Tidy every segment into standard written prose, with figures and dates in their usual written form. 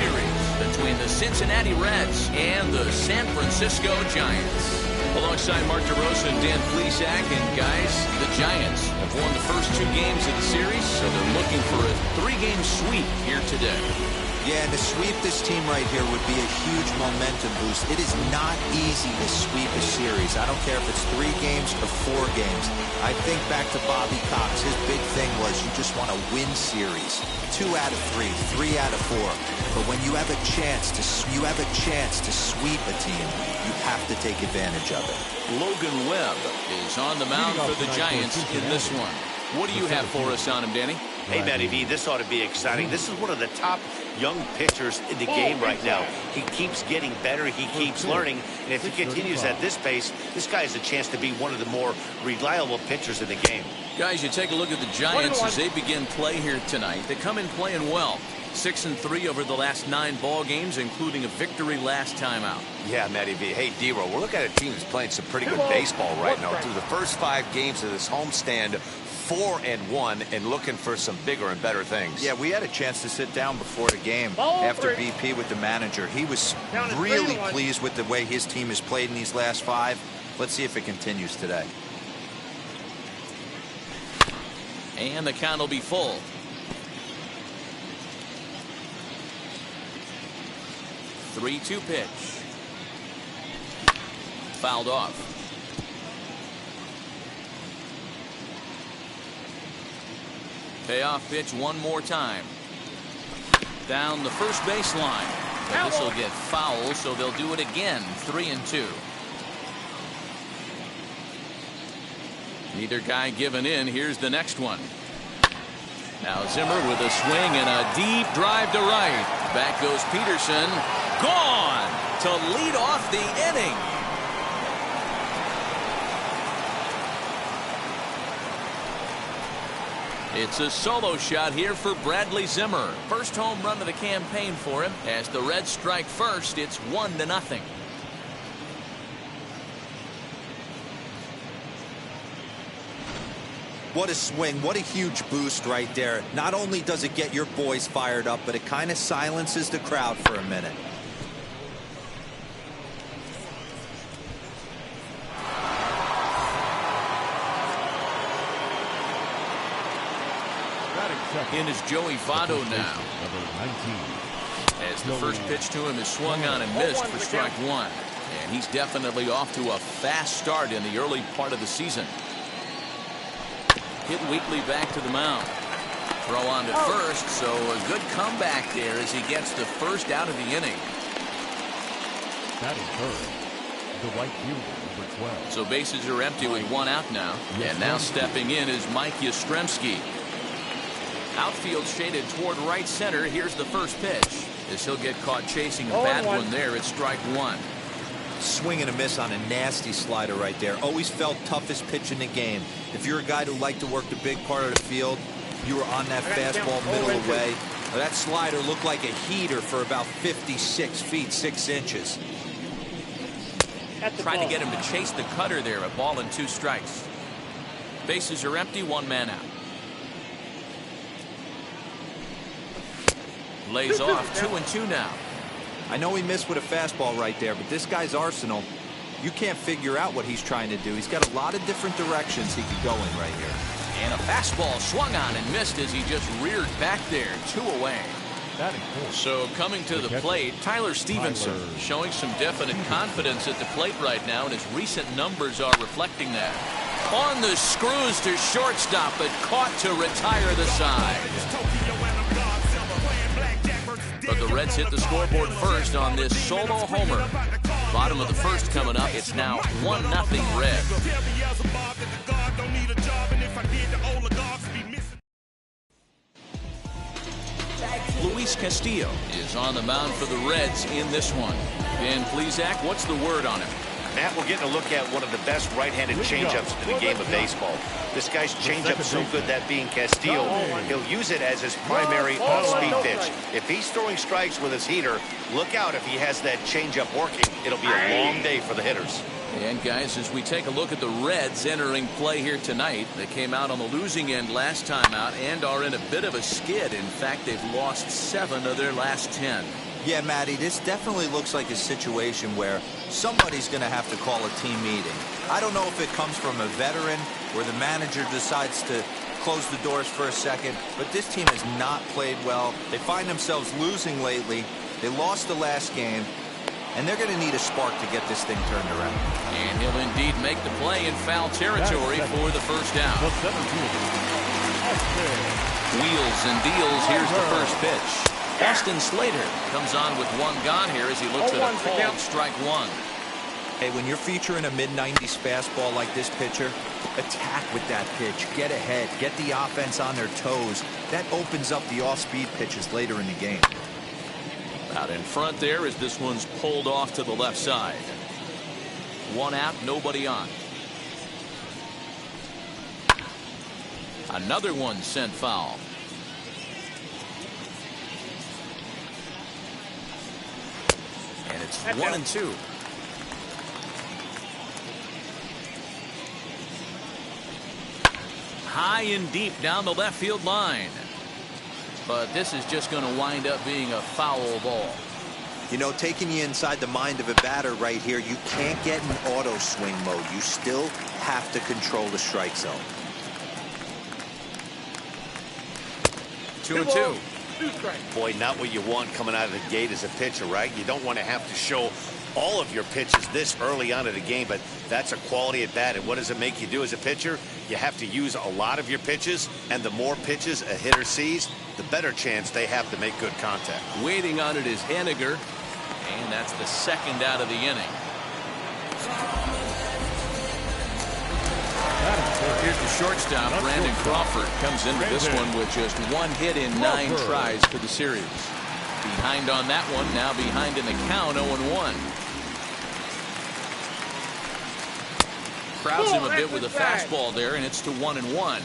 series between the Cincinnati Reds and the San Francisco Giants. Alongside Mark DeRosa and Dan Plesac, and guys, the Giants have won the first 2 games of the series, so they're looking for a 3-game sweep here today. Yeah, and to sweep this team right here would be a huge momentum boost. It is not easy to sweep a series. I don't care if it's 3 games or 4 games. I think back to Bobby Cox. His big thing was you just want to win series. 2 out of 3, 3 out of 4. But when you have a chance to sweep a team, you have to take advantage of it. Logan Webb is on the mound for the Giants in this one. What do you have for us on him, Danny? Hey, Matty V, this ought to be exciting. This is one of the top young pitchers in the game right now. He keeps getting better. He keeps learning. And if he continues at this pace, this guy has a chance to be one of the more reliable pitchers in the game. Guys, you take a look at the Giants as they begin play here tonight. They come in playing well. 6-3 over the last 9 ball games, including a victory last time out. Yeah, Matty V. Hey, D-Row, we're looking at a team that's playing some pretty good baseball right now. Through the first 5 games of this homestand, 4-1, and looking for some bigger and better things. Yeah, we had a chance to sit down before the game after BP with the manager. He was really pleased with the way his team has played in these last 5. Let's see if it continues today. And the count will be full. 3-2 pitch. Fouled off. Payoff pitch one more time. Down the first baseline. This will get foul, so they'll do it again. 3-2. Neither guy giving in. Here's the next one. Now Zimmer with a swing and a deep drive to right. Back goes Peterson. Gone to lead off the inning. It's a solo shot here for Bradley Zimmer. First home run of the campaign for him. As the Reds strike first, it's 1-0. What a swing. What a huge boost right there. Not only does it get your boys fired up, but it kind of silences the crowd for a minute. In is Joey Votto now. As the first pitch to him is swung on and missed for strike 1. And he's definitely off to a fast start in the early part of the season. Hit Wheatley back to the mound. Throw on to first, so a good comeback there as he gets the first out of the inning. Batting third, the right fielder, number 12. So bases are empty with 1 out now. And now stepping in is Mike Yastrzemski. Outfield shaded toward right center. Here's the first pitch. As he'll get caught chasing a bad one there, it's strike 1. Swing and a miss on a nasty slider right there. Always felt toughest pitch in the game. If you're a guy who liked to work the big part of the field, you were on that fastball middle away. That slider looked like a heater for about 56 feet 6 inches. Trying to get him to chase the cutter there. A ball and 2 strikes. Bases are empty. 1 man out. Lays off. 2-2 now. I know he missed with a fastball right there, but this guy's arsenal, you can't figure out what he's trying to do. He's got a lot of different directions he could go in right here. And a fastball swung on and missed as he just reared back there. 2 away. So coming to the plate, Tyler Stevenson showing some definite confidence at the plate right now, and his recent numbers are reflecting that. On the screws to shortstop, but caught to retire the side. But the Reds hit the scoreboard first on this solo homer. Bottom of the first coming up. It's now 1-0 Reds. Luis Castillo is on the mound for the Reds in this one. Dan Plesac, what's the word on him? Matt, we're getting a look at one of the best right-handed changeups in the game of baseball. This guy's changeup so good, that being Castillo, he'll use it as his primary off-speed pitch. If he's throwing strikes with his heater, look out if he has that changeup working. It'll be a long day for the hitters. And guys, as we take a look at the Reds entering play here tonight, they came out on the losing end last time out and are in a bit of a skid. In fact, they've lost 7 of their last 10. Yeah, Matty, this definitely looks like a situation where somebody's going to have to call a team meeting. I don't know if it comes from a veteran or the manager decides to close the doors for a second, but this team has not played well. They find themselves losing lately. They lost the last game, and they're going to need a spark to get this thing turned around. And he'll indeed make the play in foul territory for the first down. Wheels and deals. Here's the first pitch. Austin Slater comes on with one gone here as he looks at a called strike one. Hey, when you're featuring a mid-90s fastball like this pitcher, attack with that pitch. Get ahead. Get the offense on their toes. That opens up the off-speed pitches later in the game. Out in front there as this one's pulled off to the left side. One out, nobody on. Another one sent foul. And it's 1-2. High and deep down the left field line. But this is just going to wind up being a foul ball. You know, taking you inside the mind of a batter right here, you can't get in auto swing mode. You still have to control the strike zone. 2-2. Boy, not what you want coming out of the gate as a pitcher, right? You don't want to have to show all of your pitches this early on in the game, but that's a quality at bat. And what does it make you do as a pitcher? You have to use a lot of your pitches, and the more pitches a hitter sees, the better chance they have to make good contact. Waiting on it is Henniger, and that's the second out of the inning. Here's the shortstop, Brandon Crawford, comes into this one with just one hit in 9 tries for the series. Behind on that one, now behind in the count, 0-1. Crowds him a bit with a fastball there, and it's to 1-1.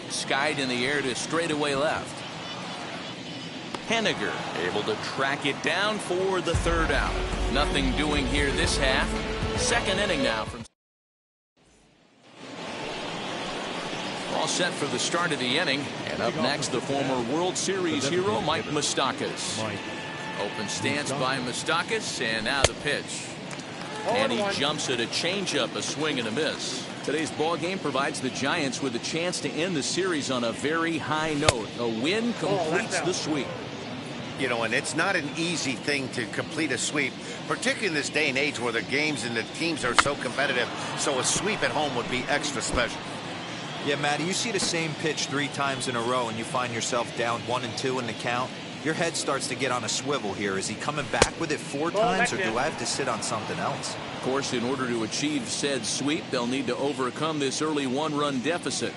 Skied in the air to straightaway left. Henniger able to track it down for the third out. Nothing doing here this half. Second inning now from. All set for the start of the inning. And up next, the former World Series hero, Mike Moustakas. Open stance by Moustakas, and now the pitch. And he jumps at a changeup, a swing and a miss. Today's ball game provides the Giants with a chance to end the series on a very high note. A win completes the sweep. You know, and it's not an easy thing to complete a sweep, particularly in this day and age where the games and the teams are so competitive. So a sweep at home would be extra special. Yeah, Matty, you see the same pitch 3 times in a row and you find yourself down 1-2 in the count. Your head starts to get on a swivel here. Is he coming back with it 4 times, or do I have to sit on something else? Of course, in order to achieve said sweep, they'll need to overcome this early 1-run deficit.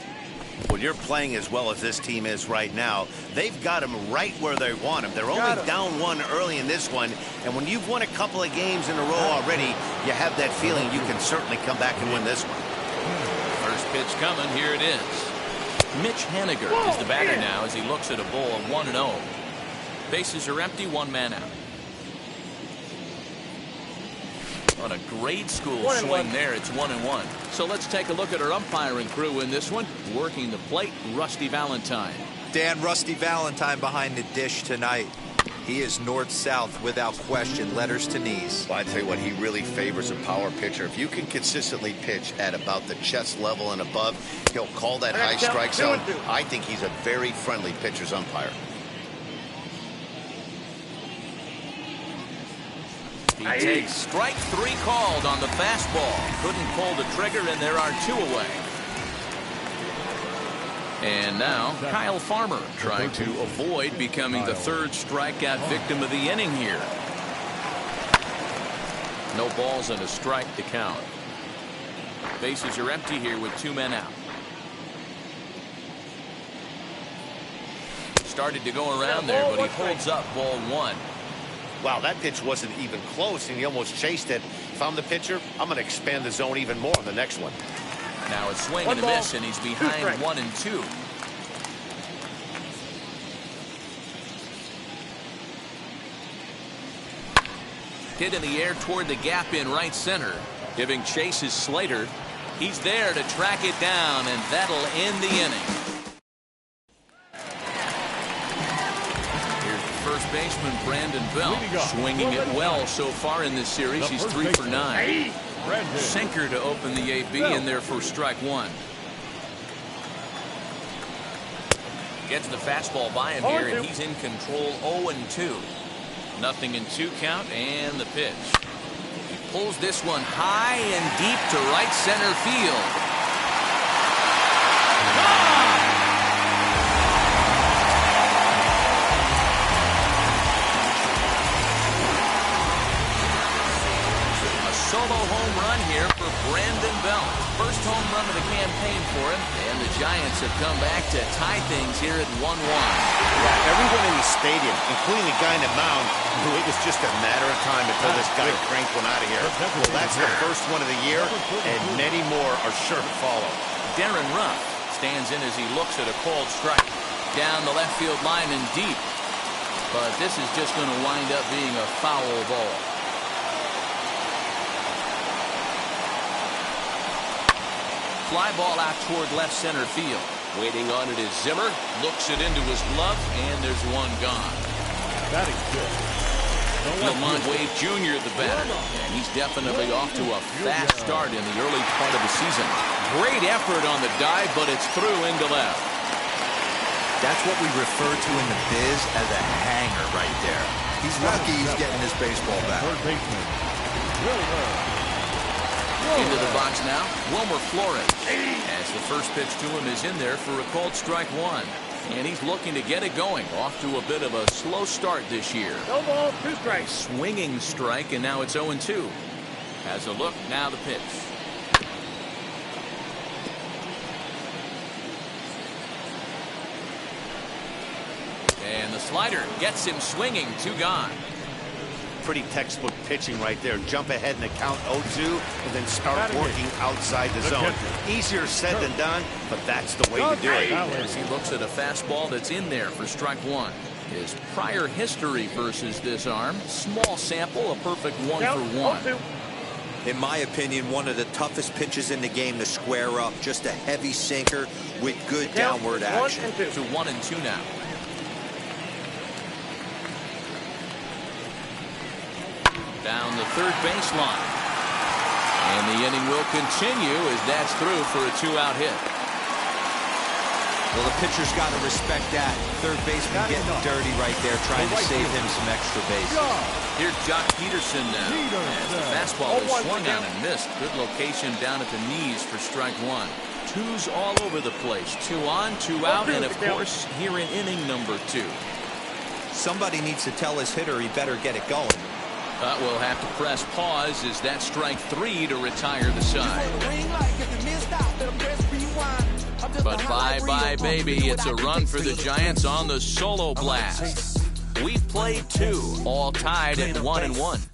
When you're playing as well as this team is right now, they've got them right where they want them. They're only down 1 early in this one, and when you've won a couple of games in a row already, you have that feeling you can certainly come back and win this one. First pitch coming, here it is. Mitch Henniger is the batter now as he looks at a ball of 1-0. Bases are empty, 1 man out. On a grade school swing there, it's 1-1. So let's take a look at our umpiring crew in this one. Working the plate, Rusty Valentine. Dan, Rusty Valentine behind the dish tonight. He is north-south without question, letters to knees. Well, I tell you what, he really favors a power pitcher. If you can consistently pitch at about the chest level and above, he'll call that high strike zone. I think he's a very friendly pitcher's umpire. He takes strike 3 called on the fastball. Couldn't pull the trigger, and there are 2 away. And now Kyle Farmer trying to avoid becoming the 3rd strikeout victim of the inning here. No balls and a strike to count. Bases are empty here with 2 men out. Started to go around there, but he holds up ball 1. Wow, that pitch wasn't even close, and he almost chased it. If I'm the pitcher, I'm going to expand the zone even more on the next one. Now a swing and a miss, and he's behind 1-2. Hit in the air toward the gap in right center. Giving chase is Slater. He's there to track it down, and that'll end the inning. baseman Brandon Bell, swinging it well so far in this series. He's 3 for 9. Sinker to open the AB in there for strike one. Gets the fastball by him here, and he's in control. 0-2. Nothing in 2 count, and the pitch. He pulls this one high and deep to right center field. Solo home run here for Brandon Bell. First home run of the campaign for him, and the Giants have come back to tie things here at 1-1. Yeah, everyone in the stadium, including the guy in the mound, knew it was just a matter of time until this guy cranked one out of here. Well, that's the first one of the year, and many more are sure to follow. Darren Ruff stands in as he looks at a called strike. Down the left field line and deep. But this is just going to wind up being a foul ball. Fly ball out toward left center field. Waiting on it is Zimmer. Looks it into his glove, and there's one gone. Batting good. Lamont Wade Jr. the batter, and he's definitely off to a fast start in the early part of the season. Great effort on the dive, but it's through into left. That's what we refer to in the biz as a hanger right there. He's lucky he's getting his baseball back. Third baseman. Really well. Into the box now, Wilmer Flores. As the first pitch to him is in there for a called strike one. And he's looking to get it going. Off to a bit of a slow start this year. No ball, 2 strikes. Swinging strike, and now it's 0-2. Has a look, now the pitch. And the slider gets him swinging, 2 gone. Pretty textbook pitching right there. Jump ahead in the count 0-2 and then start working outside the zone. Easier said than done, but that's the way to do it. As he looks at a fastball that's in there for strike one. His prior history versus this arm, small sample, a perfect 1 for 1. In my opinion, one of the toughest pitches in the game to square up. Just a heavy sinker with good downward action. 1-2. To 1-2 now. Down the third baseline. And the inning will continue as that's through for a 2-out hit. Well, the pitcher's got to respect that. Third baseman getting dirty right there, trying to save him some extra base. Here's Jock Peterson now. As the fastball is swung on and missed. Good location down at the knees for strike one. 2s all over the place. 2 on, 2 out, and of course, here in inning number 2. Somebody needs to tell his hitter he better get it going. We'll have to press pause as that's strike 3 to retire the side. But bye-bye, baby. It's a run for the Giants on the solo blast. We've played 2, all tied at 1-1.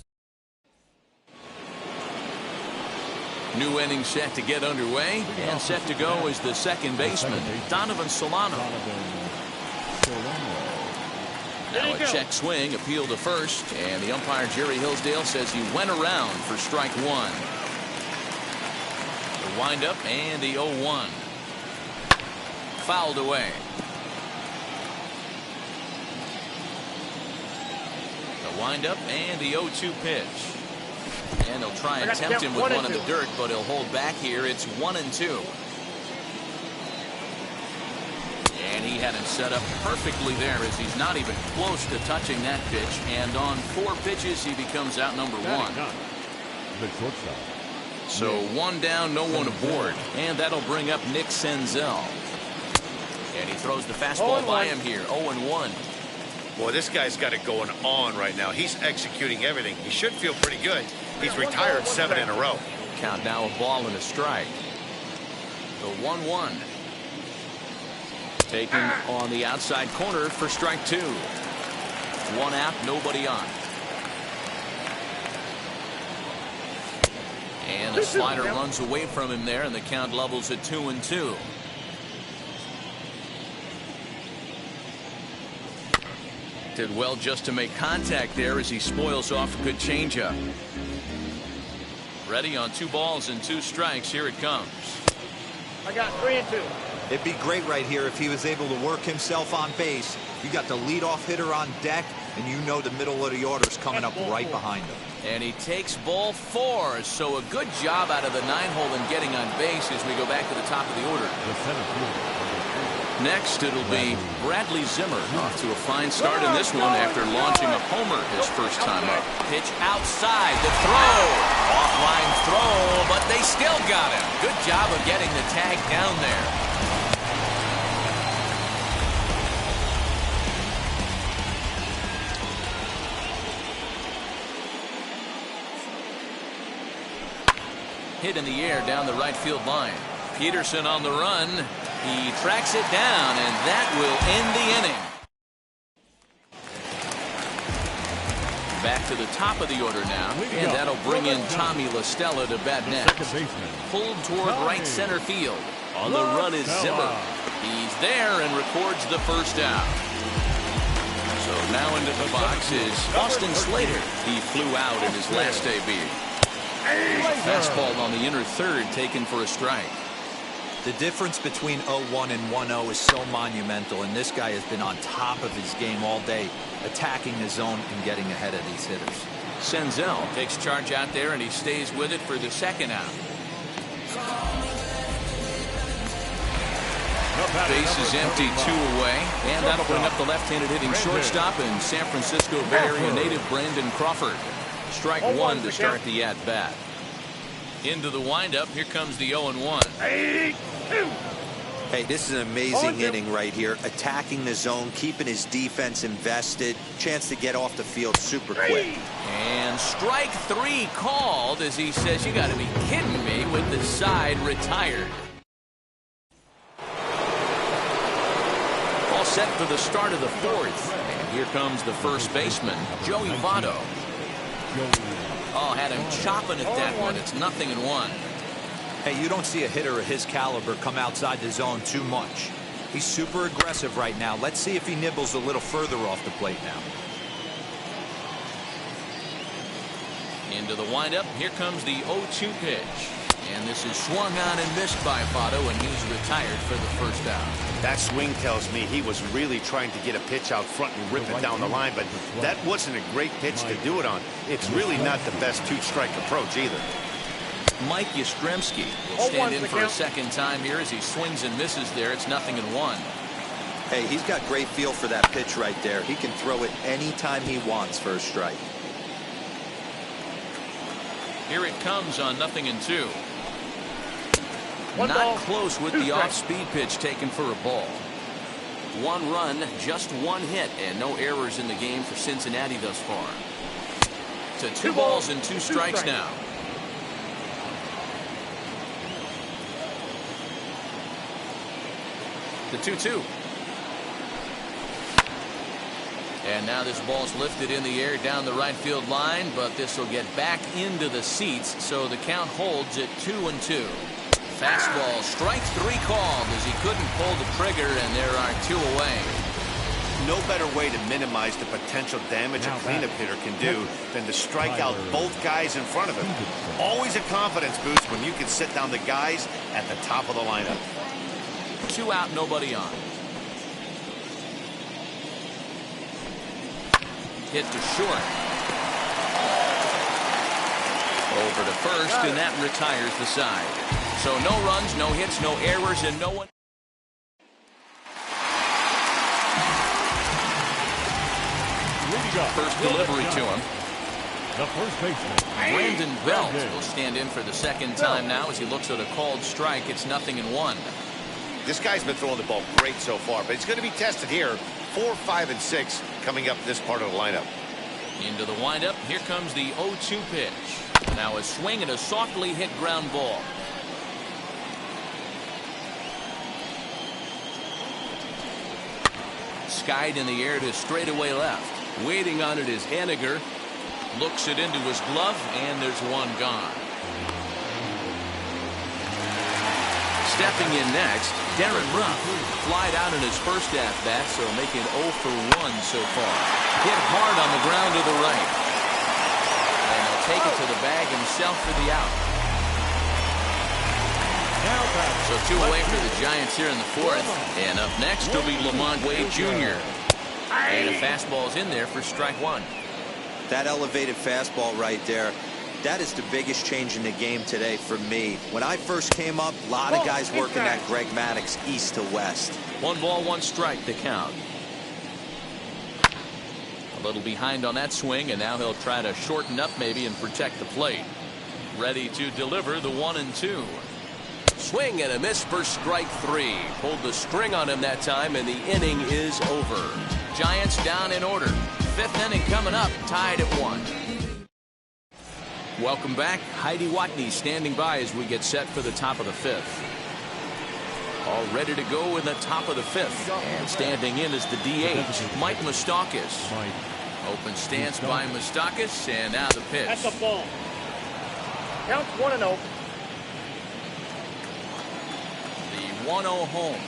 New inning set to get underway, and set to go is the second baseman, Donovan Solano. Now a check swing, appeal to first, and the umpire Jerry Hillsdale says he went around for strike 1. The windup and the 0-1. Fouled away. The windup and the 0-2 pitch. And they'll try and tempt him with one in the dirt, but he'll hold back here. It's 1-2. And he had him set up perfectly there as he's not even close to touching that pitch. And on 4 pitches, he becomes out number 1. The shortstop. So 1 down, no one aboard. And that'll bring up Nick Senzel. And he throws the fastball by him here. 0-1. Boy, this guy's got it going on right now. He's executing everything. He should feel pretty good. He's retired 7 in a row. Count now a ball and a strike. The 1-1. Taken on the outside corner for strike 2. 1 out, nobody on. And the slider runs away from him there, and the count levels at 2-2. Did well just to make contact there as he spoils off a good changeup. Ready on 2 balls and 2 strikes. Here it comes. I got 3-2. It'd be great right here if he was able to work himself on base You got the leadoff hitter on deck, and you know the middle of the order is coming up right behind him. And he takes ball 4. So a good job out of the 9-hole in getting on base as we go back to the top of the order. Next, it'll be Bradley Zimmer off to a fine start in this one after launching a homer his first time up. Pitch outside, the throw. Offline throw, but they still got him. Good job of getting the tag down there. Hit in the air down the right field line. Peterson on the run. He tracks it down, and that will end the inning. Back to the top of the order now, and that'll bring in Tommy LaStella to bat next. Pulled toward right center field. On the run is Zimmer. He's there and records the first out. So now into the box is Austin Slater. He flew out in his last debut. Fastball on the inner third, taken for a strike. The difference between 0-1 and 1-0 is so monumental, and this guy has been on top of his game all day, attacking the zone and getting ahead of these hitters. Senzel takes charge out there, and he stays with it for the second out. Base is empty, 2 away, and that'll bring up the left-handed hitting shortstop and San Francisco Bay Area native Brandon Crawford. Strike 1 to start the at-bat. Into the windup, here comes the 0-1. Hey, this is an amazing inning right here. Attacking the zone, keeping his defense invested. Chance to get off the field super quick. And strike 3 called as he says, "You got to be kidding me," with the side retired. All set for the start of the 4th. And here comes the first baseman, Joey Votto. Oh, had him chopping at that one. It's 0-1. Hey, you don't see a hitter of his caliber come outside the zone too much. He's super aggressive right now. Let's see if he nibbles a little further off the plate now. Into the windup. Here comes the 0-2 pitch. And this is swung on and missed by Votto, and he's retired for the first out. That swing tells me he was really trying to get a pitch out front and rip it down the line, but that wasn't a great pitch to do it on. It's really not the best 2-strike approach either. Mike Yastrzemski will stand in for a second time here as he swings and misses there. It's 0-1. Hey, he's got great feel for that pitch right there. He can throw it anytime he wants for a strike. Here it comes on 0-2. Not close with the off-speed pitch taken for a ball. 1 run, just 1 hit, and no errors in the game for Cincinnati thus far. To 2 balls and 2 strikes now. The 2-2. And now this ball's lifted in the air down the right field line, but this will get back into the seats, so the count holds at 2-2. Fastball, strike 3 called as he couldn't pull the trigger, and there are 2 away. No better way to minimize the potential damage a cleanup hitter can do than to strike out both guys in front of him. Always a confidence boost when you can sit down the guys at the top of the lineup. 2 out, nobody on. Hit to short. Over to first, and that retires the side. So no runs, no hits, no errors, and no one. First delivery to him. The first baseman, Brandon Belt will stand in for the second time now as he looks at a called strike. It's 0-1. This guy's been throwing the ball great so far, but he's going to be tested here. 4, 5, and 6 coming up this part of the lineup. Into the windup. Here comes the 0-2 pitch. Now a swing and a softly hit ground ball. Skied in the air to straightaway left. Waiting on it is Henniger. Looks it into his glove, and there's 1 gone. Stepping in next, Darren Ruff. Flied out in his first at-bat, so making 0 for 1 so far. Hit hard on the ground to the right. And he'll take it to the bag himself for the out. So 2 away for the Giants here in the 4th. And up next will be Lamont Wade Jr. And a fastball is in there for strike one. That elevated fastball right there, that is the biggest change in the game today for me. When I first came up, a lot of guys working that Greg Maddux east to west. 1 ball, 1 strike to count. A little behind on that swing, and now he'll try to shorten up maybe and protect the plate. Ready to deliver the 1-2. Swing and a miss for strike 3. Pulled the string on him that time, and the inning is over. Giants down in order. 5th inning coming up, tied at 1. Welcome back. Heidi Watney standing by as we get set for the top of the 5th. All ready to go in the top of the 5th. And standing in is the DH, Mike Moustakas. Open stance by Moustakas, and now the pitch. That's a ball. Counts 1-0. The 1-0 home.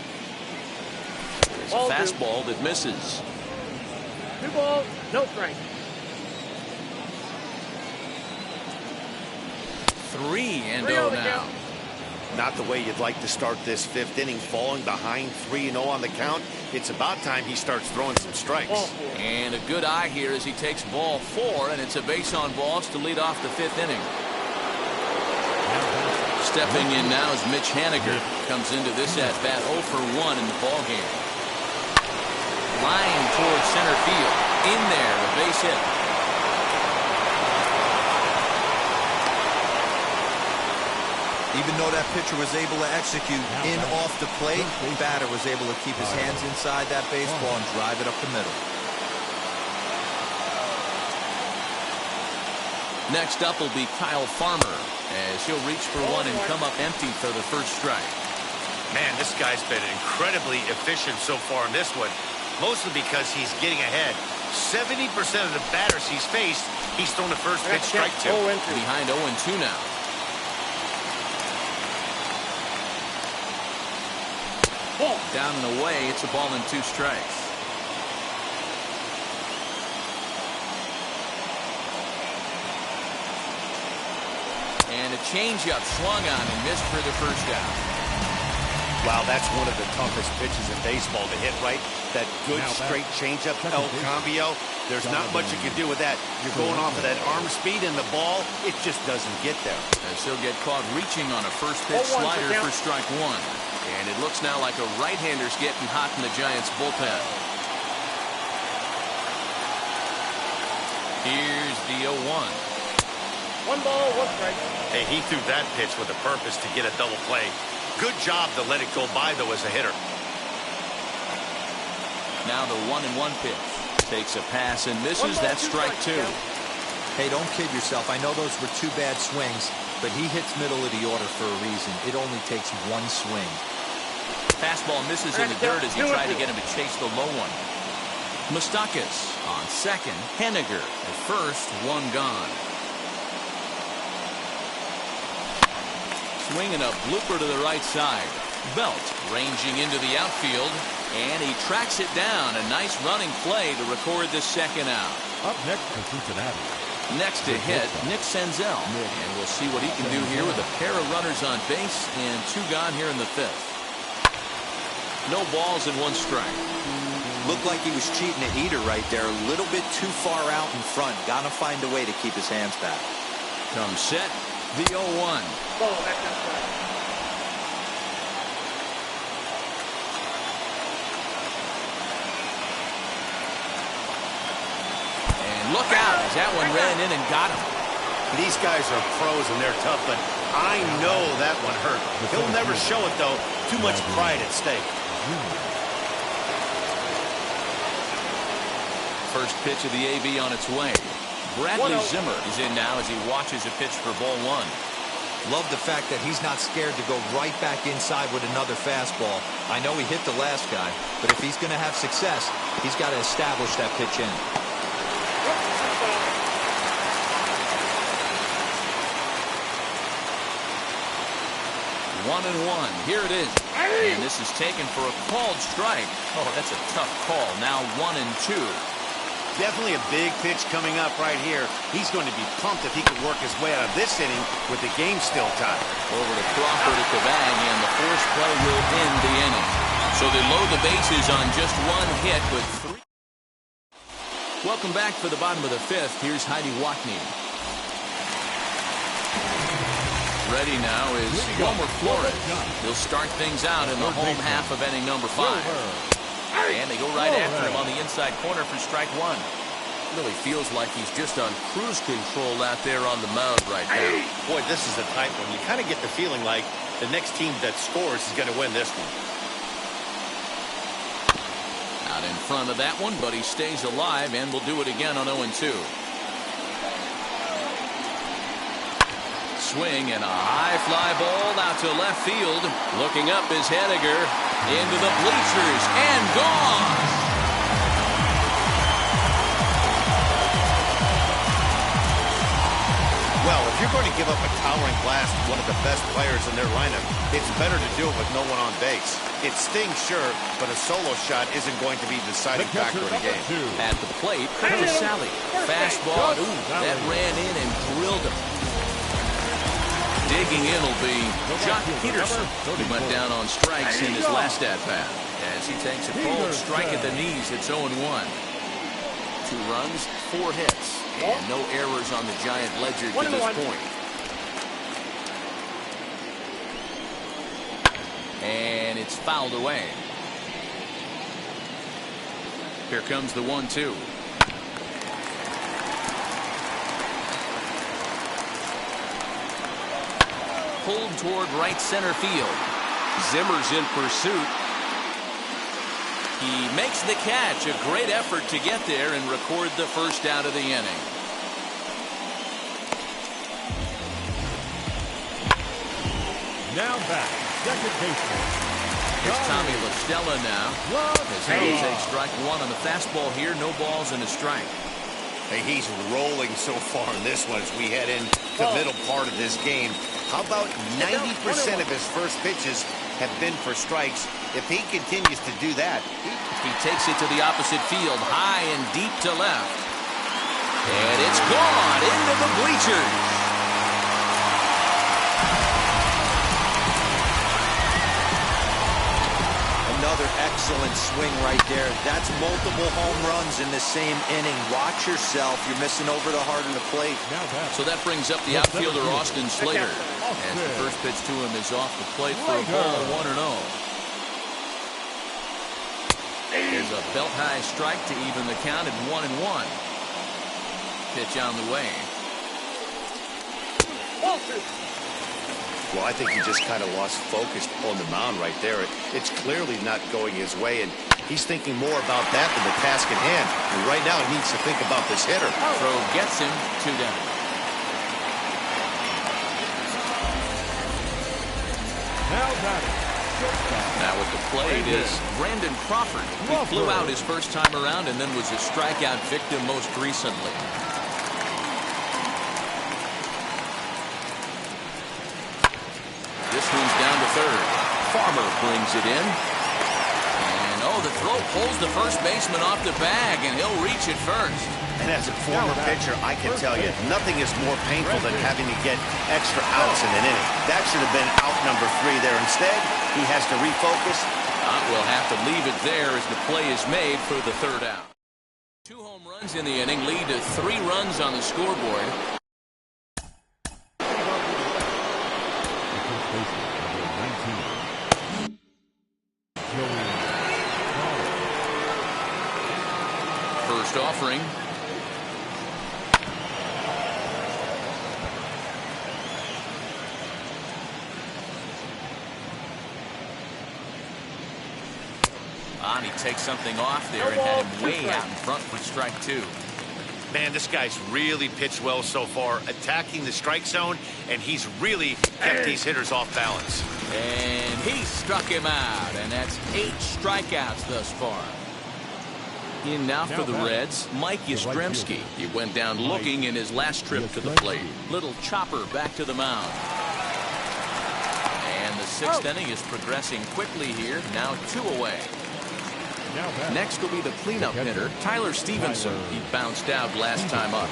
There's a fastball that misses. 2 balls, no strike. 3-0 now. Not the way you'd like to start this 5th inning, falling behind 3-0 on the count. It's about time he starts throwing some strikes. And a good eye here as he takes ball 4, and it's a base on balls to lead off the 5th inning. Stepping in now is Mitch Haniger. Comes into this at bat 0 for 1 in the ball game. Line towards center field. In there, a base hit. Even though that pitcher was able to execute in off the plate, the batter was able to keep his hands inside that baseball and drive it up the middle. Next up will be Kyle Farmer as he'll reach for 1 and come up empty for the first strike. Man, this guy's been incredibly efficient so far in this one, mostly because he's getting ahead. 70% of the batters he's faced, he's thrown the first pitch strike to. Behind 0-2 now. Down and away, it's a ball and 2 strikes. And a changeup swung on and missed for the first out. Wow, that's one of the toughest pitches in baseball to hit right. That good straight changeup, El Cambio. There's not much you can do with that. You're going off of that arm speed, and the ball, it just doesn't get there. As he'll get caught reaching on a first pitch slider for strike 1. And it looks now like a right-hander's getting hot in the Giants bullpen. Here's the 0-1. 1 ball, 1 strike. Hey, he threw that pitch with a purpose to get a double play. Good job to let it go by, though, as a hitter. Now the 1-1 pitch. Takes a pass and misses. That's strike 2. Hey, don't kid yourself. I know those were 2 bad swings, but he hits middle of the order for a reason. It only takes 1 swing. Fastball misses in the dirt as he tried to get him to chase the low one. Moustakas on second. Haniger at first. 1 gone. Swinging a blooper to the right side. Belt ranging into the outfield, and he tracks it down. A nice running play to record the 2nd out. Up next for Cincinnati. Next to hit, Nick Senzel. And we'll see what he can do here with a pair of runners on base and 2 gone here in the 5th. No balls and 1 strike. Looked like he was cheating a heater right there. A little bit too far out in front. Got to find a way to keep his hands back. Comes set, the 0-1. Look out as that one ran in and got him. These guys are pros and they're tough, but I know that one hurt. He'll never show it, though. Too much pride at stake. First pitch of the AB on its way. Bradley Zimmer is in now as he watches a pitch for ball 1. Love the fact that he's not scared to go right back inside with another fastball. I know he hit the last guy, but if he's going to have success, he's got to establish that pitch in. 1-1. Here it is. And this is taken for a called strike. Oh, that's a tough call. Now 1-2. Definitely a big pitch coming up right here. He's going to be pumped if he can work his way out of this inning with the game still tied. Over to Crawford at the bag, and the force play will end the inning. So they load the bases on just 1 hit with 3. Welcome back for the bottom of the fifth. Here's Heidi Watney. Ready now is Wilmer Flores. He'll start things out in the home half of inning number 5. And they go right after him on the inside corner for strike one. Really feels like he's just on cruise control out there on the mound right now. Boy, this is a tight one. You kind of get the feeling like the next team that scores is going to win this one. Out in front of that one, but he stays alive and will do it again on 0-2. Swing and a high fly ball out to left field. Looking up is Henniger into the bleachers and gone. Well, if you're going to give up a towering blast to one of the best players in their lineup, it's better to do it with no one on base. It stings, sure, but a solo shot isn't going to be the deciding factor in a game. At the plate, Curtis Sally. Fastball. Ooh, that ran in and drilled him. Digging in will be Jock Peterson. He went down on strikes in his last at-bat. As he takes a cold strike at the knees, it's 0-1. 2 runs, 4 hits. And no errors on the Giant ledger to this point. And it's fouled away. Here comes the 1-2. Pulled toward right center field. Zimmer's in pursuit. He makes the catch. A great effort to get there and record the first out of the inning. Now back, second baseman. Here's Tommy La Stella now. As he will take strike one on the fastball here. No balls and a strike. Hey, he's rolling so far in this one as we head into the middle part of this game. How about 90% of his first pitches have been for strikes? If he continues to do that, he takes it to the opposite field, high and deep to left. And it's gone into the bleachers. Another excellent swing right there. That's multiple home runs in the same inning. Watch yourself. You're missing over the heart of the plate. So that brings up the outfielder Austin Slater. As the first pitch to him is off the plate for a ball, 1-0. There's a belt-high strike to even the count at 1-1. Pitch on the way. well, I think he just kind of lost focus on the mound right there. It's clearly not going his way, and he's thinking more about that than the task at hand. And right now, he needs to think about this hitter. Throw gets him 2 down. Now at the plate is Brandon Crawford. He flew out his first time around and then was a strikeout victim most recently. This one's down to third. Farmer brings it in. And oh, the throw pulls the first baseman off the bag, and he'll reach it first. And as a former pitcher, I can tell you, nothing is more painful than having to get extra outs in an inning. That should have been out number 3 there. Instead, he has to refocus. We'll have to leave it there as the play is made for the 3rd out. 2 home runs in the inning lead to 3 runs on the scoreboard. First offering. And he takes something off there and had him way out in front for strike 2. Man, this guy's really pitched well so far, attacking the strike zone, and he's really kept these hitters off balance. And he struck him out, and that's 8 strikeouts thus far. In now for the Reds, Mike Yastrzemski. He went down looking in his last trip to the plate. Little chopper back to the mound. And the 6th inning is progressing quickly here, now 2 away. Next will be the cleanup hitter, Tyler Stevenson. He bounced out last time up.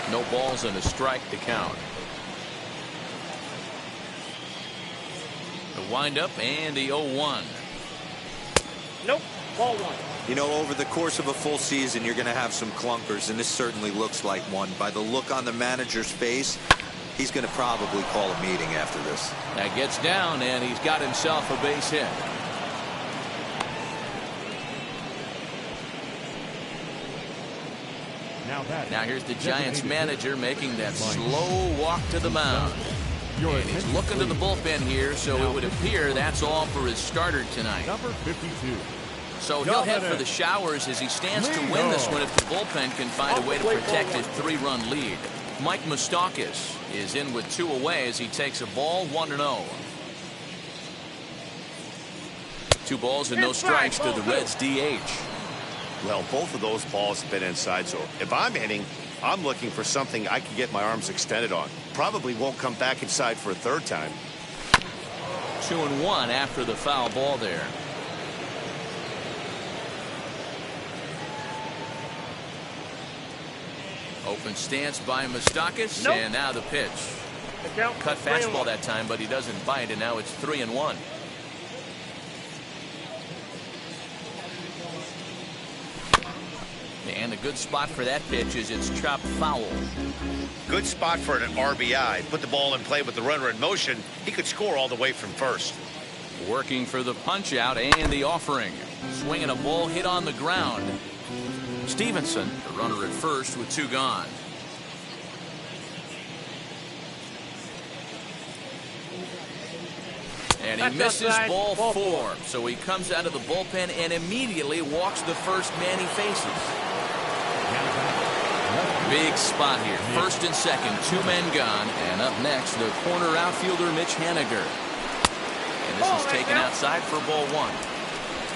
No balls and a strike to count. The windup and the 0-1. Nope. Ball one. You know, over the course of a full season, you're going to have some clunkers, and this certainly looks like one. By the look on the manager's face, he's going to probably call a meeting after this. That gets down, and he's got himself a base hit. Now here's the Giants manager making that slow walk to the mound. And he's looking to the bullpen here, so it would appear that's all for his starter tonight. Number 52. So he'll head for the showers as he stands to win this one if the bullpen can find a way to protect his 3-run lead. Mike Moustakas is in with 2 away as he takes a ball, 1-0. 2 balls and no strikes to the Reds DH. Well, both of those balls have been inside, so if I'm hitting, I'm looking for something I can get my arms extended on. Probably won't come back inside for a 3rd time. 2-1 after the foul ball there. Open stance by Moustakas, and now the pitch. Cut fastball that time, but he doesn't bite, and now it's 3-1. And a good spot for that pitch is it's chopped foul. Good spot for an RBI. Put the ball in play with the runner in motion. He could score all the way from first. Working for the punch out and the offering. Swinging a ball hit on the ground. Stevenson, the runner at first with 2 gone. And he misses ball 4. So he comes out of the bullpen and immediately walks the first man he faces. Big spot here. First and second, 2 men gone. And up next, the corner outfielder, Mitch Haniger. And this is taken outside for ball 1.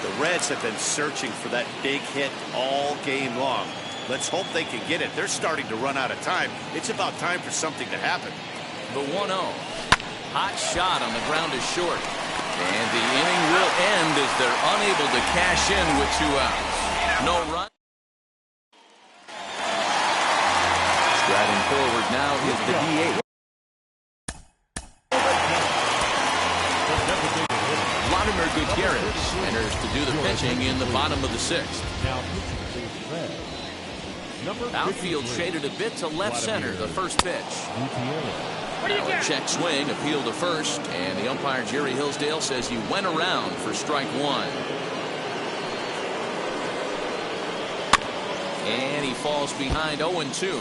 The Reds have been searching for that big hit all game long. Let's hope they can get it. They're starting to run out of time. It's about time for something to happen. The 1-0. Hot shot on the ground is short. And the inning will end as they're unable to cash in with 2 outs. No run. Striding forward now is the DH. Vladimir Gutierrez enters to do the pitching in the bottom of the 6th. Outfield shaded a bit to left center, the first pitch. Check swing, appeal to first, and the umpire Jerry Hillsdale says he went around for strike 1. And he falls behind 0-2.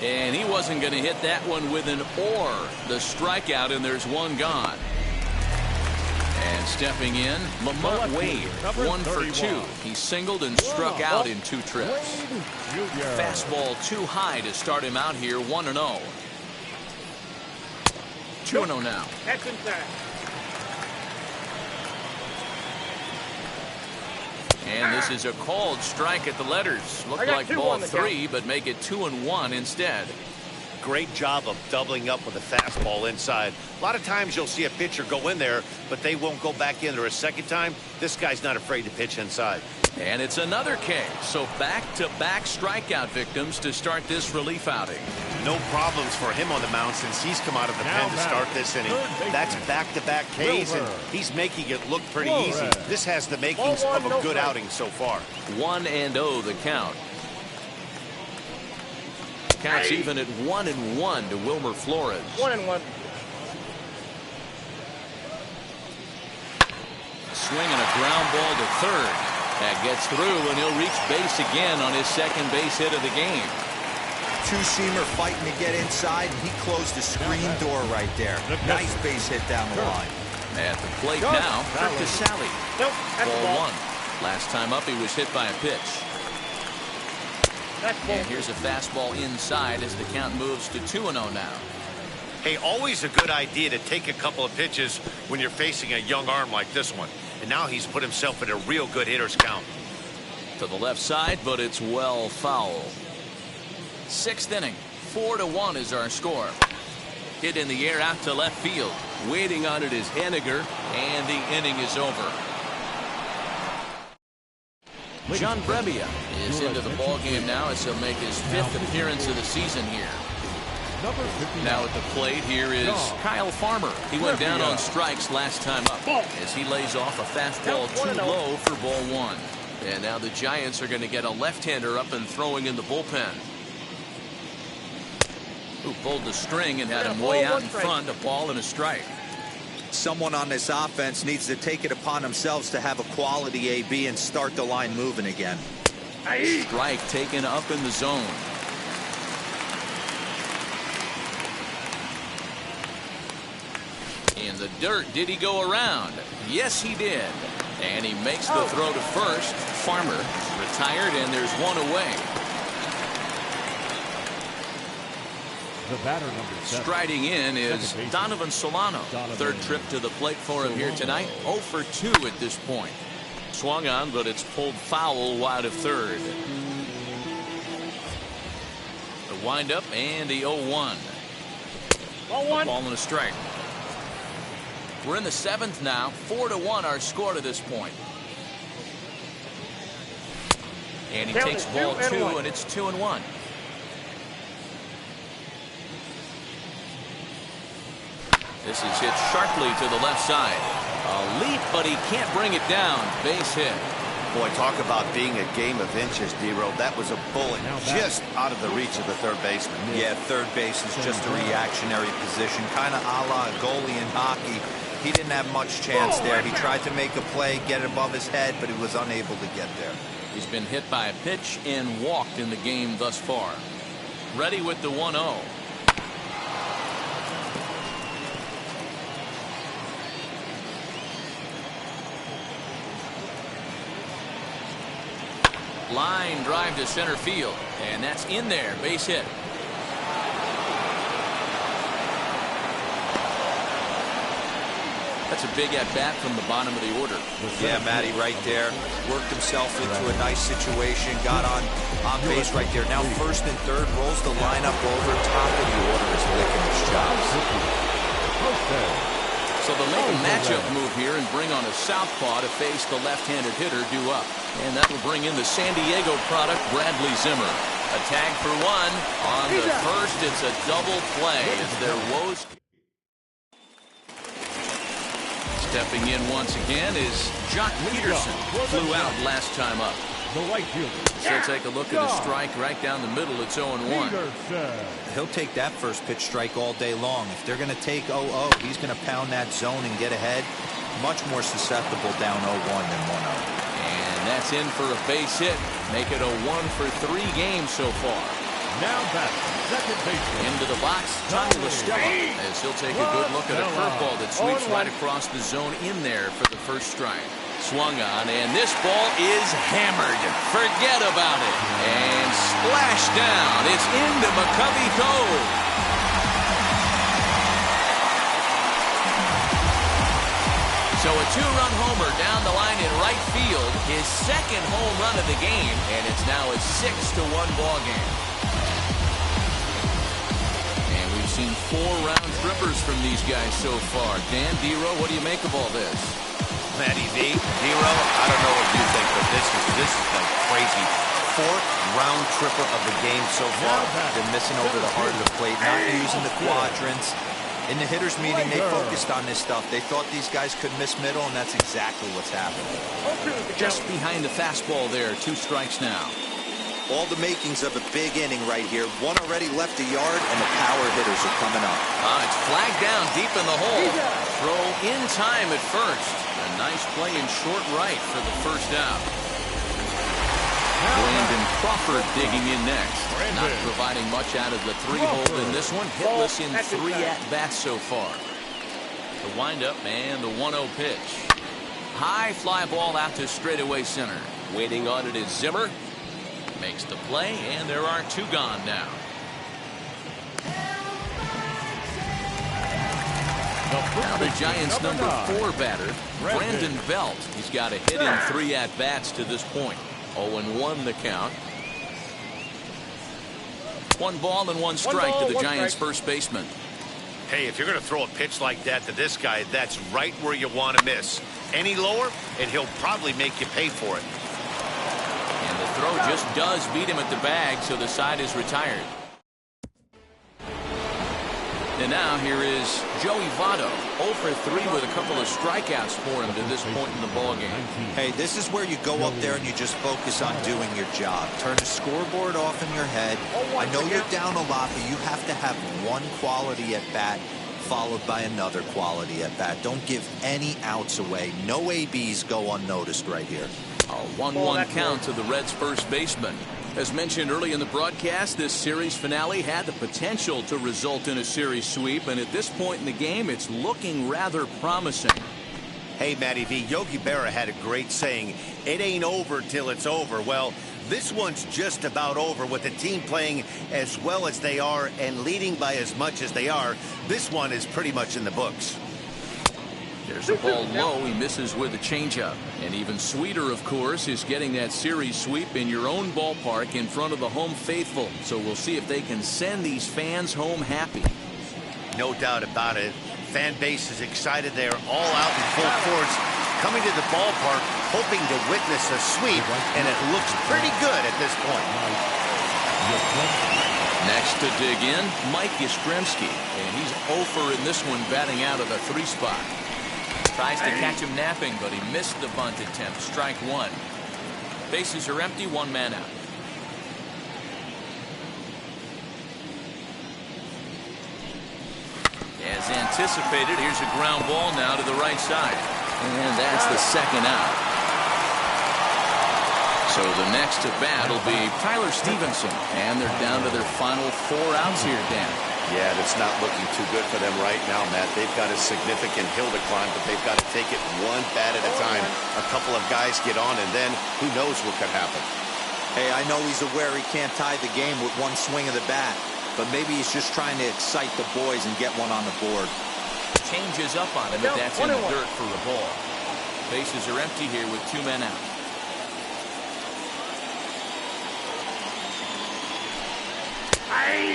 And he wasn't going to hit that one with an or. The strikeout, and there's 1 gone. And stepping in, Lamont Wade, 1 for 2. He singled and struck out in 2 trips. Fastball too high to start him out here, 1-0. 2-0 now. That's inside. And this is a called strike at the letters. Looked like ball 3, but make it 2-1 instead. Great job of doubling up with a fastball inside. A lot of times you'll see a pitcher go in there, but they won't go back in there a second time. This guy's not afraid to pitch inside. And it's another K. So back-to-back strikeout victims to start this relief outing. No problems for him on the mound since he's come out of the pen to start this inning. That's back-to-back Ks, and he's making it look pretty easy. This has the makings of a good outing so far. 1-0 the count. Counts even at 1-1 to Wilmer Flores. 1-1. Swinging a ground ball to third. That gets through, and he'll reach base again on his 2nd base hit of the game. 2-seamer fighting to get inside, and he closed the screen door right there. Nice base hit down the line. At the plate now, Kirk Casale. Nope, that's ball 1. Last time up, he was hit by a pitch. And here's a fastball inside as the count moves to 2-0 now. Hey, always a good idea to take a couple of pitches when you're facing a young arm like this one. And now he's put himself in a real good hitter's count. To the left side, but it's well foul. 6th inning, 4-1 is our score. Hit in the air out to left field. Waiting on it is Haniger, and the inning is over. John Brebbia is into the ball game now as he'll make his 5th appearance of the season here. Number 59. Now at the plate here is Kyle Farmer. He went down on strikes last time up as he lays off a fastball too low for ball one. And now the Giants are going to get a left-hander up and throwing in the bullpen. Who pulled the string and had him way out in front, a ball and a strike. Someone on this offense needs to take it upon themselves to have a quality AB and start the line moving again. Strike taken up in the zone. In the dirt, did he go around? Yes, he did. And he makes the throw to first. Farmer retired, and there's one away. The batter, number 7. Striding in is Donovan Solano. Third trip to the plate for him here tonight. 0 for 2 at this point. Swung on, but it's pulled foul wide of third. The windup and the 0-1. Ball and a strike. We're in the 7th now. 4-1 our score to this point. And he takes ball 2, and it's 2-1. This is hit sharply to the left side. A leap, but he can't bring it down. Base hit. Boy, talk about being a game of inches, D-Row. That was a bullet just out of the reach of the third baseman. Yeah, third base is just a reactionary position, kind of a la a goalie in hockey. He didn't have much chance there. He tried to make a play, get it above his head, but he was unable to get there. He's been hit by a pitch and walked in the game thus far. Ready with the 1-0. Line drive to center field, and that's in there. Base hit. That's a big at-bat from the bottom of the order. Yeah, Matty right there. Worked himself into a nice situation. Got on base right there. Now first and third, rolls the lineup over. Top of the order is licking his chops. So they'll make a matchup move here and bring on a southpaw to face the left-handed hitter due up. And that will bring in the San Diego product, Bradley Zimmer. A tag for one. On the first, it's a double play as their woes. Stepping in once again is Jock Peterson. Flew out last time up. The right fielder. So take a look at a strike right down the middle. It's 0-1. He'll take that first pitch strike all day long. If they're going to take 0-0, he's going to pound that zone and get ahead. Much more susceptible down 0-1 than 1-0. And that's in for a base hit. Make it a 1 for 3 games so far. Now back, second baseman. Into the box, Tyler Stewart, as he'll take a good look at a curveball that sweeps right across the zone in there for the first strike. Swung on, and this ball is hammered. Forget about it. And splashed down. It's into McCovey Cove. So a 2-run homer down the line in right field. His second home run of the game, and it's now a 6-1 ball game. And we've seen 4 round trippers from these guys so far. Dan, D-Row, what do you make of all this? Matty V, D-Row, I don't know what you think, but this is like crazy. 4th round tripper of the game so far. Been missing over the heart of the plate, not using the quadrants. In the hitters meeting, they focused on this stuff. They thought these guys could miss middle, and that's exactly what's happening. Just behind the fastball there. 2 strikes now. All the makings of a big inning right here. One already left the yard, and the power hitters are coming up. It's flagged down deep in the hole. Throw in time at first. A nice play in short right for the first out. Brandon Crawford digging in next. Not providing much out of the 3-hole in this one. Hitless in 3 at-bats so far. The windup and the 1-0 pitch. High fly ball out to straightaway center. Waiting on it is Zimmer. Makes the play, and there are 2 gone now. Now the Giants' number 4 batter, Brandon Belt. He's got a hit in 3 at-bats to this point. 0-1 the count. 1 ball and 1 strike to the Giants' first baseman. Hey, if you're going to throw a pitch like that to this guy, that's right where you want to miss. Any lower, and he'll probably make you pay for it. And the throw just does beat him at the bag, so the side is retired. And now here is Joey Votto, 0 for 3 with a couple of strikeouts for him to this point in the ballgame. Hey, this is where you go up there and you just focus on doing your job. Turn the scoreboard off in your head. I know you're down a lot, but you have to have one quality at bat followed by another quality at bat. Don't give any outs away. No ABs go unnoticed right here. A 1-1 count to the Reds' first baseman. As mentioned early in the broadcast, this series finale had the potential to result in a series sweep, and at this point in the game, it's looking rather promising. Hey, Matty V, Yogi Berra had a great saying, it ain't over till it's over. Well, this one's just about over with the team playing as well as they are and leading by as much as they are. This one is pretty much in the books. There's a ball low. He misses with a changeup. And even sweeter, of course, is getting that series sweep in your own ballpark in front of the home faithful. So we'll see if they can send these fans home happy. No doubt about it. Fan base is excited. They're all out in full force, coming to the ballpark, hoping to witness a sweep, and it looks pretty good at this point. Next to dig in, Mike Yastrzemski, and he's 0 for in this one, batting out of the 3 spot. Tries to catch him napping, but he missed the bunt attempt. Strike 1. Bases are empty, 1 man out. As anticipated, here's a ground ball now to the right side. And that's the second out. So the next to bat will be Tyler Stevenson. And they're down to their final 4 outs here, Dan. Yeah, that's not looking too good for them right now, Matt. They've got a significant hill to climb, but they've got to take it one bat at a time. A couple of guys get on, and then who knows what could happen. Hey, I know he's aware he can't tie the game with one swing of the bat, but maybe he's just trying to excite the boys and get one on the board. Changes up on him, but that's in the dirt for a ball. Bases are empty here with 2 men out.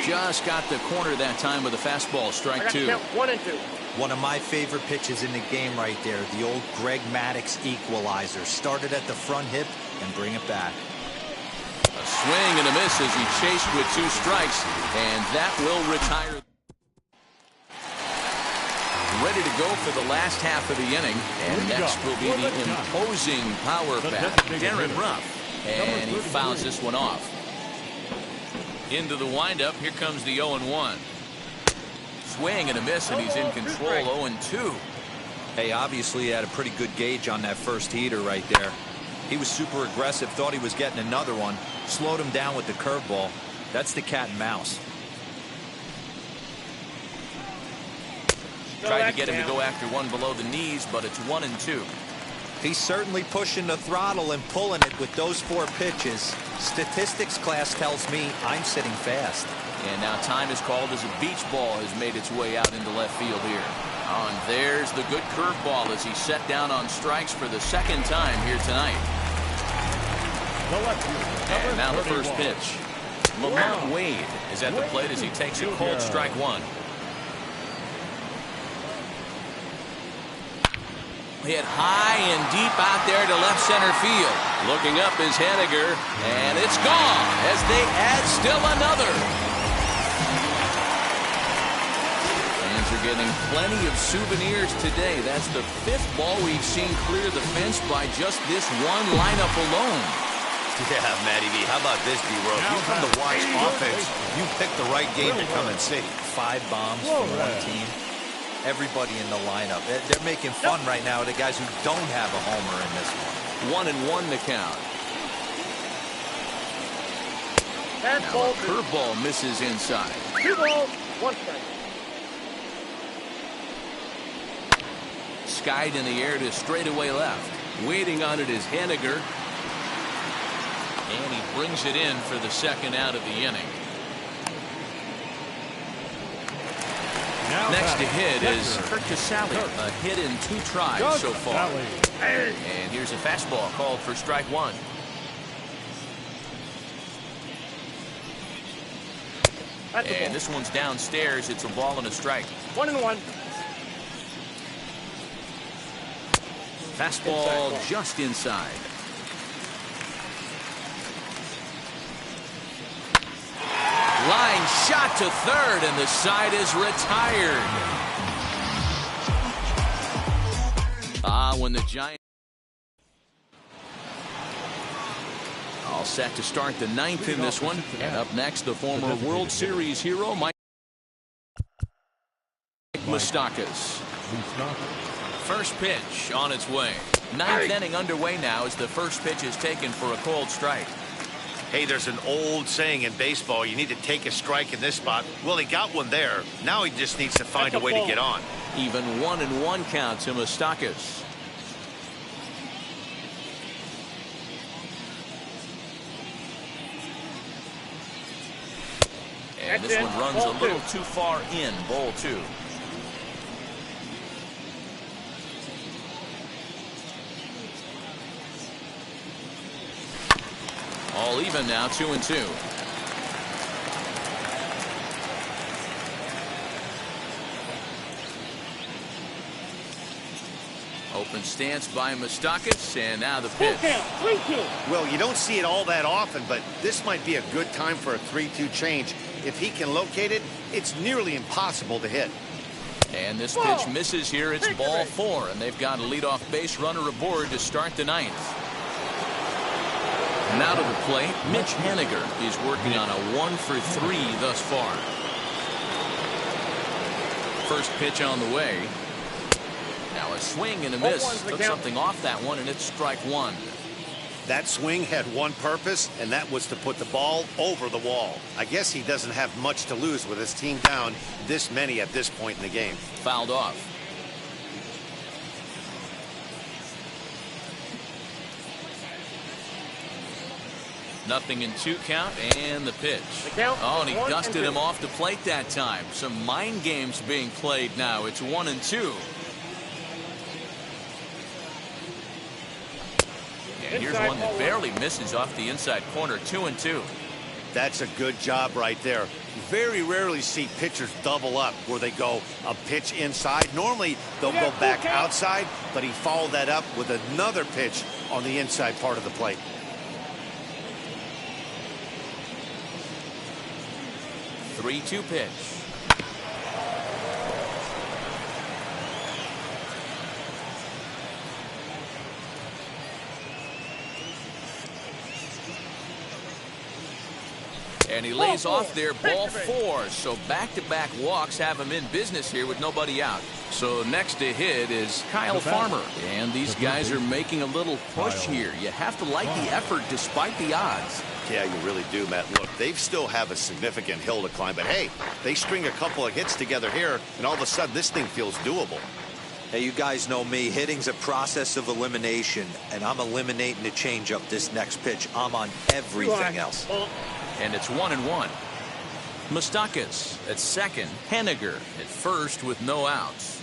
Just got the corner that time with a fastball. Strike 2. 1 and 2. One of my favorite pitches in the game right there, the old Greg Maddux equalizer. Started at the front hip and bring it back. A swing and a miss as he chased with 2 strikes, and that will retire. Ready to go for the last half of the inning, and next will be the imposing power bat, Darren Ruff, and he fouls this one off. Into the windup, here comes the 0-1. Swing and a miss, and he's in control. 0-2. Hey, obviously he had a pretty good gauge on that first heater right there. He was super aggressive, thought he was getting another one, slowed him down with the curveball. That's the cat and mouse. Tried to get him to go after one below the knees, but it's 1-2. He's certainly pushing the throttle and pulling it with those 4 pitches. Statistics class tells me I'm sitting fast. And now time is called as a beach ball has made its way out into left field here. Oh, and there's the good curveball as he set down on strikes for the 2nd time here tonight. And now the first pitch. Lamont Wade is at the plate as he takes a cold strike 1. Hit high and deep out there to left center field. Looking up is Henniger, and it's gone as they add still another. Fans are getting plenty of souvenirs today. That's the 5th ball we've seen clear the fence by just this one lineup alone. Yeah, Matty V, how about this, D-Row? If you come to watch offense, you pick the right game to come and see. 5 bombs from one team. Everybody in the lineup. They're making fun right now of the guys who don't have a homer in this one. 1-1 the count. Now a curveball misses inside. 2 balls, 1 strike. Skied in the air to straightaway left. Waiting on it is Henniger. And he brings it in for the 2nd out of the inning. Next to hit is Kurt Casale, a hit in 2 tries so far. And here's a fastball called for strike 1. And this one's downstairs. It's a ball and a strike. 1-1. Fastball just inside. Line line shot to third, and the side is retired. When the Giants all set to start the ninth in this one. And up next, the former World Series hero, Mike Moustakas. First pitch on its way. Ninth inning underway now as the first pitch is taken for a cold strike. Hey, there's an old saying in baseball, you need to take a strike in this spot. Well, he got one there. Now he just needs to find a way to get on. Even 1-1 count to Moustakas. And this one runs a little too far in. Ball 2. All even now, 2-2. Open stance by Moustakas, and now the pitch. 3-2. Well, you don't see it all that often, but this might be a good time for a 3-2 change. If he can locate it, it's nearly impossible to hit. And this pitch misses here. It's ball 4, and they've got a leadoff base runner aboard to start the ninth. Now to the plate, Mitch Haniger is working on a 1-for-3 thus far. First pitch on the way. Now a swing and a miss. Took something off that one, and it's strike 1. That swing had one purpose, and that was to put the ball over the wall. I guess he doesn't have much to lose with his team down this many at this point in the game. Fouled off. Nothing in 2 count, and the pitch. Oh, and he dusted him off the plate that time. Some mind games being played now. It's 1-2. And here's one that barely misses off the inside corner. 2-2. That's a good job right there. Very rarely see pitchers double up where they go a pitch inside. Normally they'll go back outside, but he followed that up with another pitch on the inside part of the plate. 3-2 pitch. And he lays off there, ball 4. So back-to-back walks have him in business here with nobody out. So next to hit is Kyle Farmer. And these guys are making a little push here. You have to like the effort despite the odds. Yeah, you really do, Matt. Look, they still have a significant hill to climb. But, hey, they string a couple of hits together here, and all of a sudden this thing feels doable. Hey, you guys know me. Hitting's a process of elimination, and I'm eliminating the changeup this next pitch. I'm on everything else. And it's 1-1. Moustakas at second. Haniger at first with no outs.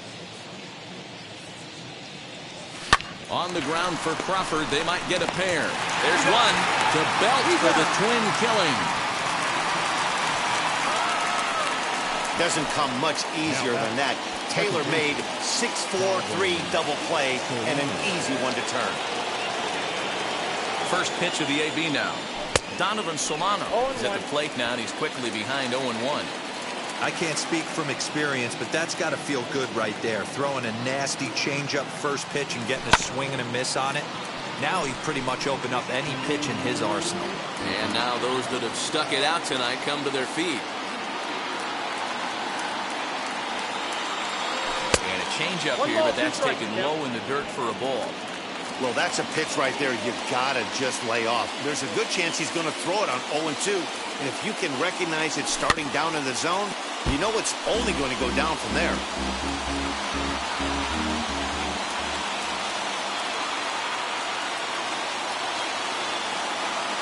On the ground for Crawford. They might get a pair. There's one to Belt for the twin killing. Doesn't come much easier than that. Taylor made 6-4-3 double play and an easy one to turn. First pitch of the AB now. Donovan Solano is at the plate now, and he's quickly behind 0-1. I can't speak from experience, but that's got to feel good right there. Throwing a nasty changeup first pitch and getting a swing and a miss on it. Now he pretty much opened up any pitch in his arsenal. And now those that have stuck it out tonight come to their feet. And a changeup here, but that's taken low in the dirt for a ball. Well, that's a pitch right there you've got to just lay off. There's a good chance he's going to throw it on 0-2. And if you can recognize it starting down in the zone, you know it's only going to go down from there.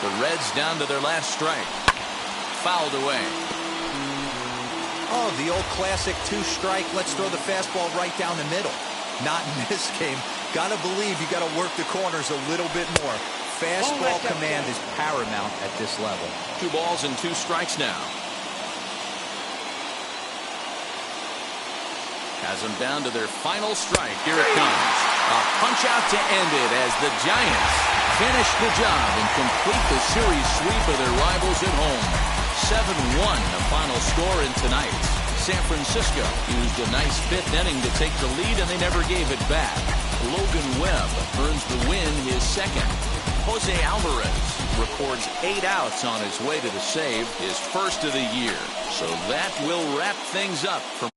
The Reds down to their last strike. Fouled away. Oh, the old classic 2-strike. Let's throw the fastball right down the middle. Not in this game. Gotta believe you gotta work the corners a little bit more. Fastball command is paramount at this level. 2 balls and 2 strikes now. Has them down to their final strike. Here it comes. A punch out to end it as the Giants finish the job and complete the series sweep of their rivals at home. 7-1 the final score in tonight. San Francisco used a nice fifth inning to take the lead, and they never gave it back. Logan Webb earns the win, his second. Jose Alvarez records 8 outs on his way to the save, his first of the year. So that will wrap things up for